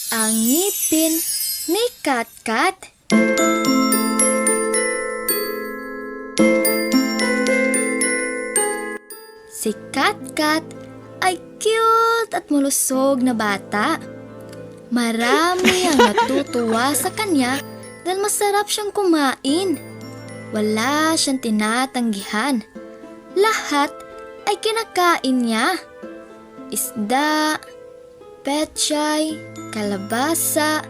Ang ngipin ni Katkat. Si Katkat ay cute at malusog na bata. Marami ang natutuwa sa kanya dahil masarap siyang kumain. Wala siyang tinatanggihan. Lahat ay kinakain niya. Isda, pechay, kalabasa,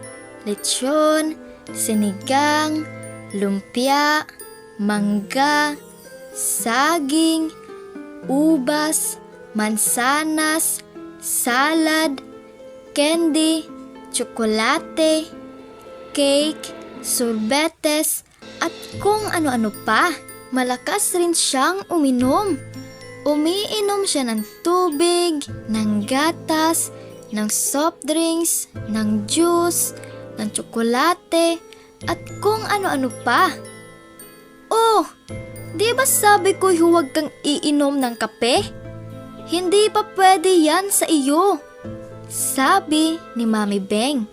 lechon, sinigang, lumpia, mangga, saging, ubas, mansanas, salad, candy, tsokolate, cake, sorbetes, at kung ano-ano pa. Malakas rin siyang uminom. Umiinom siya ng tubig, ng gatas, ng soft drinks, ng juice, ng tsokolate, at kung ano-ano pa. Oh, di ba sabi ko huwag kang iinom ng kape? Hindi pa pwede yan sa iyo, sabi ni Mami Beng.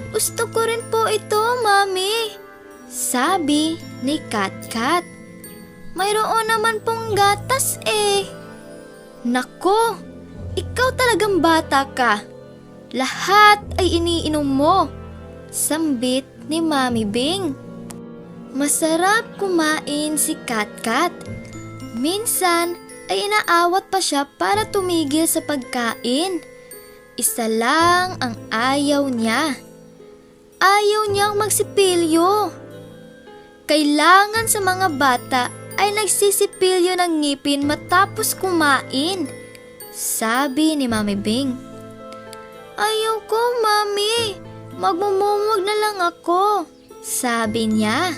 Gusto ko rin po ito, Mami, sabi ni Katkat. Mayroon naman pong gatas eh. Nako, ikaw talagang bata ka. Lahat ay iniinom mo, sambit ni Mami Bing. Masarap kumain si Katkat. Minsan ay inaawat pa siya para tumigil sa pagkain. Isa lang ang ayaw niya. Ayaw niyang magsipilyo. Kailangan sa mga bata ay nagsisipilyo ng ngipin matapos kumain, sabi ni Mami Bing. Ayaw ko, Mami. Magmumungog na lang ako, sabi niya.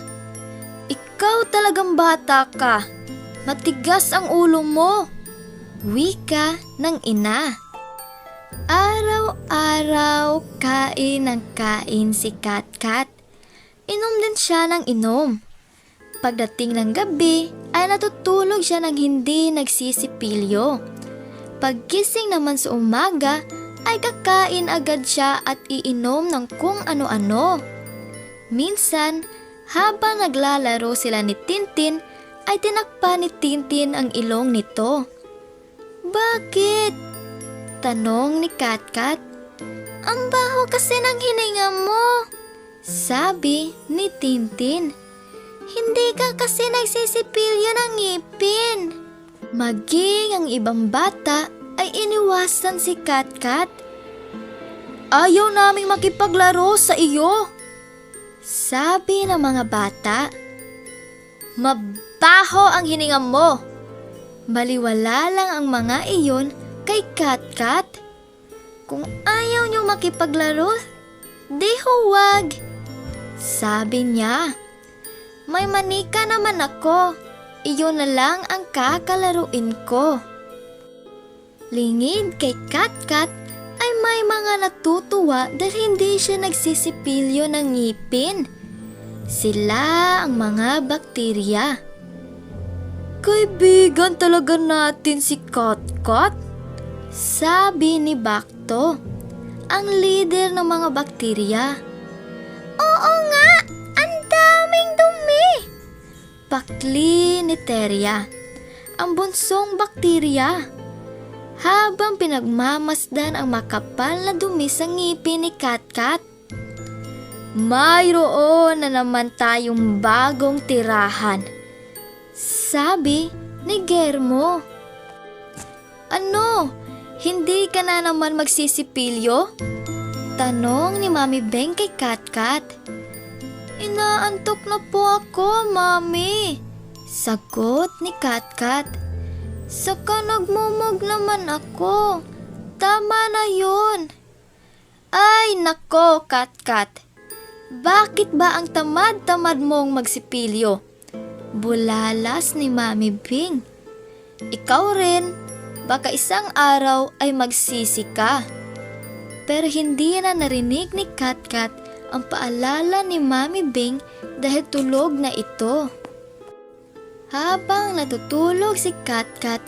Ikaw talagang bata ka. Matigas ang ulo mo, wika ng ina. Araw-araw kain ng kain si Katkat. Inom din siya ng inom. Pagdating ng gabi ay natutulog siya ng hindi nagsisipilyo. Paggising naman sa umaga ay kakain agad siya at iinom ng kung ano-ano. Minsan, habang naglalaro sila ni Tintin, ay tinakpan ni Tintin ang ilong nito. Bakit? Tanong ni Katkat. Ang baho kasi ng hininga mo, sabi ni Tintin. Hindi ka kasi nagsisipilyo ng ngipin. Maging ang ibang bata ay iniwasan si Katkat. Ayaw naming makipaglaro sa iyo, sabi ng mga bata. Mabaho ang hininga mo. Baliwala lang ang mga iyon kay Katkat. Kung ayaw niyong makipaglaro, di huwag, sabi niya. May manika naman ako. Iyon na lang ang kakalaruin ko. Lingid kay Katkat ay may mga natutuwa dahil hindi siya nagsisipilyo ng ngipin. Sila ang mga bakterya. Kaibigan talaga natin si Katkat, sabi ni Bakto, ang leader ng mga bakterya. Oo nga, ang daming dumi, pakli ni Teria, ang bunsong bakterya. Habang pinagmamasdan ang makapal na dumi sa ngipin ni Katkat. Mayroon na naman tayong bagong tirahan, sabi ni Germo. Ano? Hindi ka na naman magsisipilyo? Tanong ni Mami Beng kay Katkat. Inaantok na po ako, Mami, sagot ni Katkat. Saka nagmumug naman ako. Tama na yun. Ay nako, Katkat. Bakit ba ang tamad-tamad mong magsipilyo? Bulalas ni Mami Bing. Ikaw rin, baka isang araw ay magsisi ka. Pero hindi na narinig ni Katkat ang paalala ni Mami Bing dahil tulog na ito. Habang natutulog si Katkat,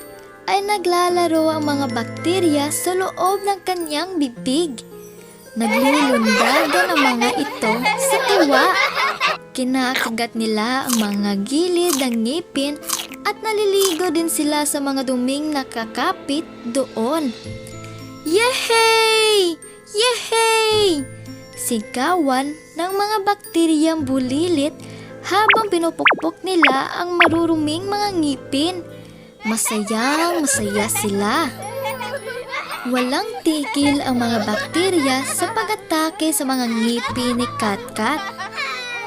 ay naglalaro ang mga bakterya sa loob ng kanyang bibig. Naglulundagan ang mga ito sa tuwa. Kinakagat nila ang mga gilid ng ngipin at naliligo din sila sa mga duming nakakapit doon. Yehey! Yehey! Sigawan ng mga bakteryang bulilit habang pinupukpok nila ang maruruming mga ngipin. Masayang masaya sila. Walang tigil ang mga bakterya sa pag-atake sa mga ngipin ni Katkat.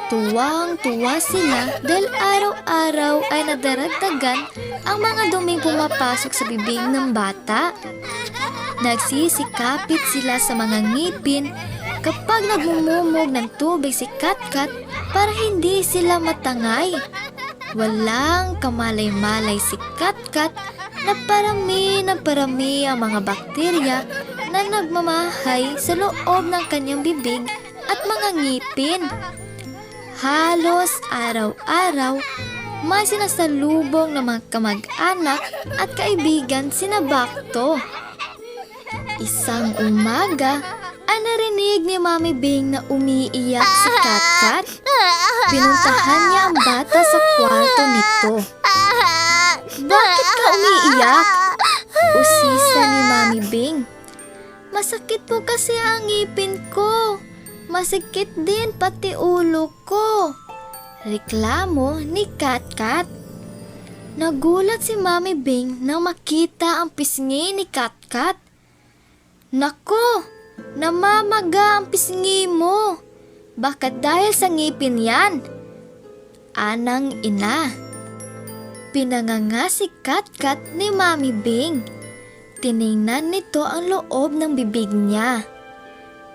Tuwang-tuwa sila dahil araw-araw ay nadaragdagan ang mga duming pumapasok sa bibig ng bata. Nagsisikapit sila sa mga ngipin kapag nagmumumog ng tubig si Katkat para hindi sila matangay. Walang kamalay-malay si Katkat na parami ang mga bakterya na nagmamahay sa loob ng kanyang bibig at mga ngipin. Halos araw-araw, may sinasalubong ng mga kamag-anak at kaibigan sina Bakto. Isang umaga, ay narinig ni Mami Bing na umiiyak si Katkat. Pinuntahan niya ang bata sa kwarto nito. Bakit ka umiiyak? Usisa ni Mami Bing. Masakit po kasi ang ngipin ko. Masikit din pati ulo ko. Reklamo ni Katkat. Nagulat si Mami Bing nang makita ang pisngi ni Katkat. Nako! Namamaga ang pisngi mo. Baka dahil sa ngipin yan? Anang ina. Pinanganga si Katkat ni Mami Bing. Tiningnan nito ang loob ng bibig niya.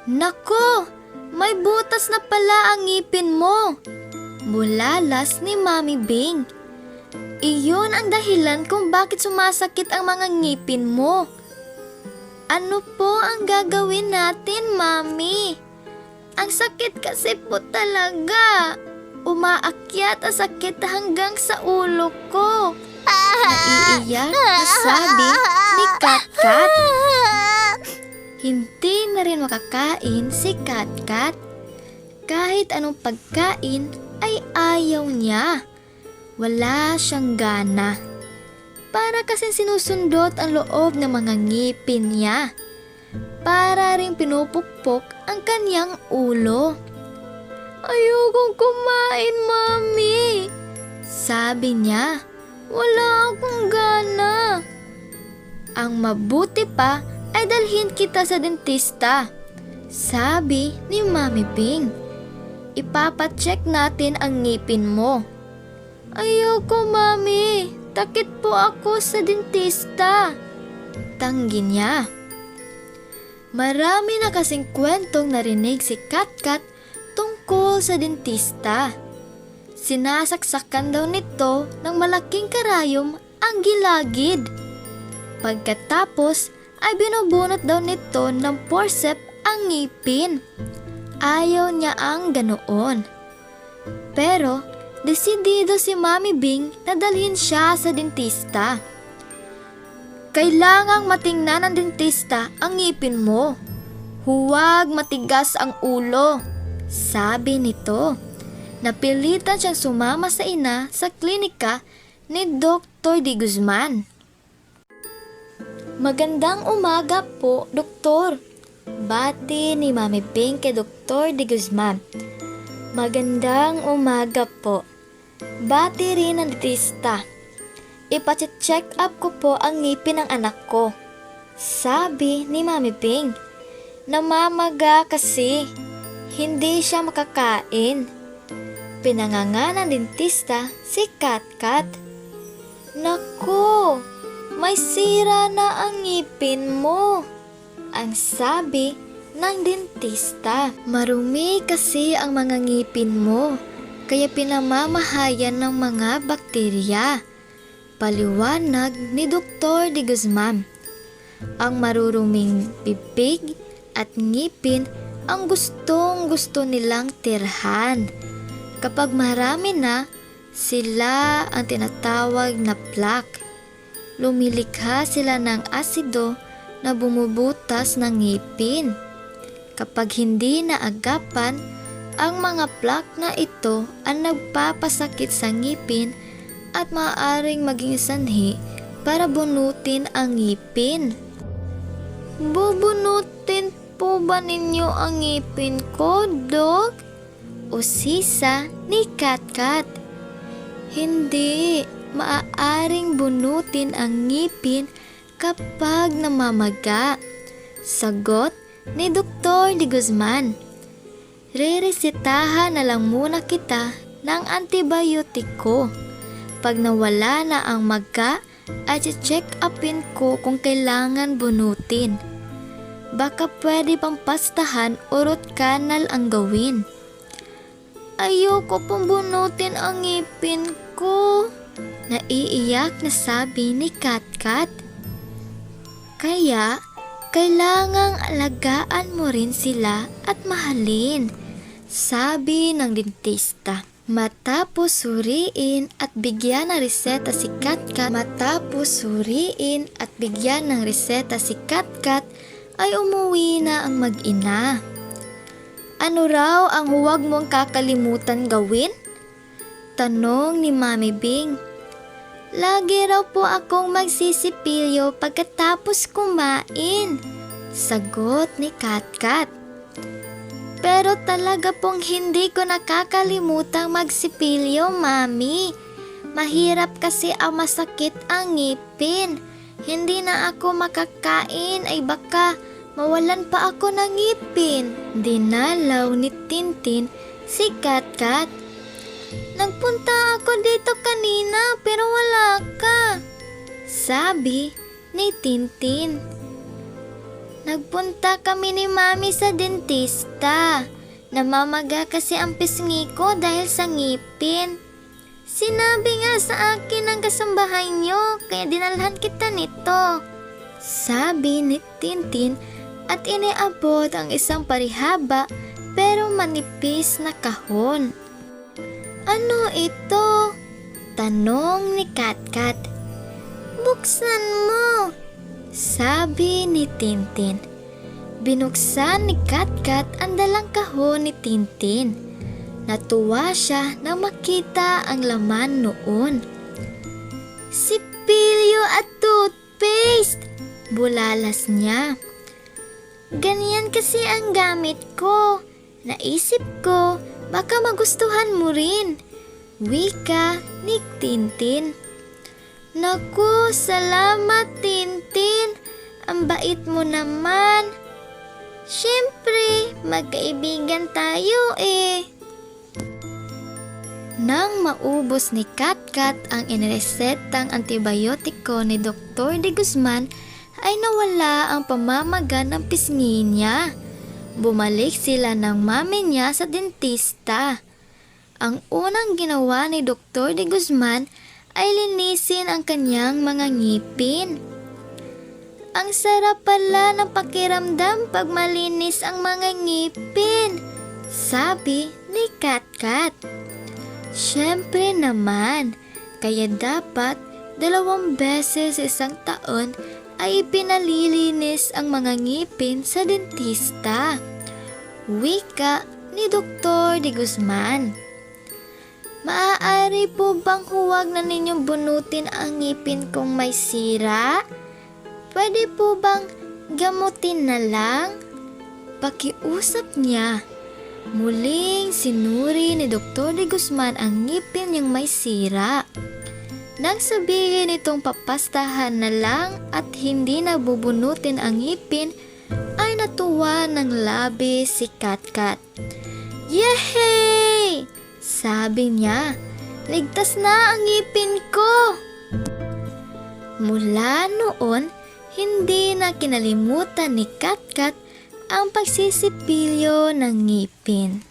Nako! May butas na pala ang ngipin mo. Bulalas ni Mami Bing. Iyon ang dahilan kung bakit sumasakit ang mga ngipin mo. Ano po ang gagawin natin, Mami? Ang sakit kasi po talaga. Umaakyat ang sakit hanggang sa ulo ko. Naiiyak na sabi ni Katkat. Hindi na rin makakain si Katkat. Kahit anong pagkain ay ayaw niya. Wala siyang gana. Para kasing sinusundot ang loob ng mga ngipin niya. Para ring pinupukpok ang kanyang ulo. Ayokong kumain, Mami. Sabi niya, wala akong gana. Ang mabuti pa ay dalhin kita sa dentista. Sabi ni Mami Bing. Ipapacheck natin ang ngipin mo. Ayoko, Mami. Takit po ako sa dentista. Tanggi niya. Marami na kasing kwentong narinig si Katkat tungkol sa dentista. Sinasaksakan daw nito ng malaking karayom ang gilagid. Pagkatapos ay binubunot daw nito ng forceps ang ngipin. Ayaw niya ang ganoon. Pero desidido si Mami Bing na dalhin siya sa dentista. Kailangang matingnan ng dentista ang ngipin mo. Huwag matigas ang ulo, sabi nito. Napilitan siyang sumama sa ina sa klinika ni Dr. De Guzman. Magandang umaga po, Doktor. Bati ni Mami Bing kay Dr. De Guzman. Magandang umaga po. Bati rin ng dentista. Ipache-check up ko po ang ngipin ng anak ko. Sabi ni Mami Bing. Namamaga kasi. Hindi siya makakain. Pinanganga ng dentista si Katkat. Naku, may sira na ang ngipin mo. Ang sabi ng dentista. Marumi kasi ang mga ngipin mo. Kaya pinamamahayan ng mga bakterya. Paliwanag ni Dr. De Guzman. Ang maruruming bibig at ngipin ang gustong-gusto nilang tirhan. Kapag marami na, sila ang tinatawag na plaque. Lumilikha sila ng asido na bumubutas ng ngipin. Kapag hindi naagapan, ang mga plaque na ito ang nagpapasakit sa ngipin at maaaring maging sanhi para bunutin ang ngipin. Bubunutin po ba ninyo ang ngipin ko, Dok? Usisa ni Katkat. Hindi, maaaring bunutin ang ngipin kapag namamaga. Sagot ni Dr. De Guzman. Reresetahan na lang muna kita ng antibiotiko. Pag nawala na ang maga, ay check upin ko kung kailangan bunutin. Baka pwede pang pastahan o root canal ang gawin. Ayoko pong bunutin ang ngipin ko, naiiyak na sabi ni Katkat. Kaya, kailangang alagaan mo rin sila at mahalin, sabi ng dentista. Matapos suriin at bigyan ng reseta si Katkat, ay umuwi na ang mag-ina. Ano raw ang huwag mong kakalimutan gawin? Tanong ni Mami Bing. Lagi raw po akong magsisipilyo pagkatapos kumain, sagot ni Katkat. Pero talaga pong hindi ko nakakalimutang magsipilyo, Mami. Mahirap kasi ang masakit ang ngipin. Hindi na ako makakain ay baka mawalan pa ako ng ngipin. Dinalaw ni Tintin si Katkat. Nagpunta ako dito kanina pero wala ka, sabi ni Tintin. Nagpunta kami ni Mami sa dentista. Namamaga kasi ang pisngi ko dahil sa ngipin. Sinabi nga sa akin ng kasambahay niyo kaya dinalhan kita nito, sabi ni Tintin at iniabot ang isang parihaba pero manipis na kahon. Ano ito? Tanong ni Katkat. Buksan mo, sabi ni Tintin. Binuksan ni Katkat ang dalang kahon ni Tintin. Natuwa siya nang makita ang laman noon. Sipilyo at toothpaste, bulalas niya. Ganyan kasi ang gamit ko. Naisip ko, baka magustuhan mo rin, wika ni Tintin. Naku, salamat Tintin. Ang bait mo naman. Siyempre, magkaibigan tayo eh. Nang maubos ni Katkat ang iniresetang antibiotiko ni Dr. De Guzman, ay nawala ang pamamaga ng pisngi niya. Bumalik sila ng mami niya sa dentista. Ang unang ginawa ni Dr. De Guzman ay linisin ang kanyang mga ngipin. Ang sarap pala ng pakiramdam pag malinis ang mga ngipin, sabi ni Katkat. Siyempre naman, kaya dapat 2 beses sa isang taon ay pinalilinis ang mga ngipin sa dentista, wika ni Dr. De Guzman. Maaari po bang huwag na ninyong bunutin ang ngipin kung may sira? Pwede po bang gamutin na lang? Pakiusap niya. Muling sinuri ni Dr. De Guzman ang ngipin niyang may sira. Nang sabihin itong papastahan na lang at hindi na bubunutin ang ngipin, ay natuwa ng labis si Katkat. Yehey! Sabi niya, ligtas na ang ngipin ko! Mula noon, hindi na kinalimutan ni Katkat ang pagsisipilyo ng ngipin.